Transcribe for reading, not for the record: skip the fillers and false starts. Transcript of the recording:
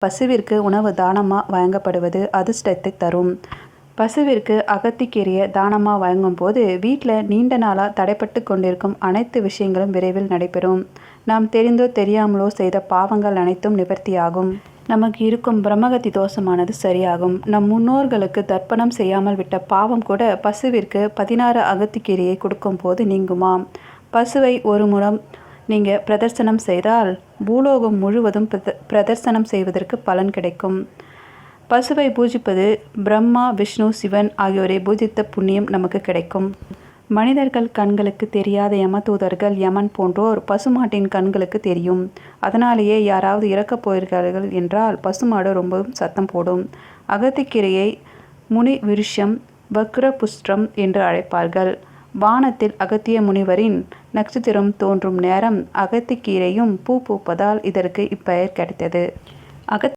பசுவிற்கு உணவு தானமாக வழங்கப்படுவது அதிர்ஷ்டத்தை தரும். பசுவிற்கு அகத்திக்கீரையை தானமாக வழங்கும் போது வீட்டில் நீண்ட நாளாக தடைப்பட்டு கொண்டிருக்கும் அனைத்து விஷயங்களும் விரைவில் நடைபெறும். நாம் தெரிந்தோ தெரியாமலோ செய்த பாவங்கள் அனைத்தும் நிவர்த்தியாகும். நமக்கு இருக்கும் பிரம்மகத்தி தோஷமானது சரியாகும். நம் முன்னோர்களுக்கு தர்ப்பணம் செய்யாமல் விட்ட பாவம் கூட பசுவிற்கு 16 அகத்திக்கீரையை கொடுக்கும் போது நீங்குமாம். பசுவை ஒரு முறம் நீங்கள் பிரதர்சனம் செய்தால் பூலோகம் முழுவதும் பிரதர்சனம் செய்வதற்கு பலன் கிடைக்கும். பசுவை பூஜிப்பது பிரம்மா, விஷ்ணு, சிவன் ஆகியோரை பூஜித்த புண்ணியம் நமக்கு கிடைக்கும். மனிதர்கள் கண்களுக்கு தெரியாத யமதூதர்கள், யமன் போன்றோர் பசுமாட்டின் கண்களுக்கு தெரியும். அதனாலேயே யாராவது இறக்கப் போகிறார்கள் என்றால் பசுமாடு ரொம்பவும் சத்தம் போடும். அகத்திக்கீரையை முனி விருஷம், வக்ரபுஷ்டம் என்று அழைப்பார்கள். வானத்தில் அகத்திய முனிவரின் நட்சத்திரம் தோன்றும் நேரம் அகத்திக்கீரையும் பூ பூப்பதால் இதற்கு இப்பெயர் கிடைத்தது.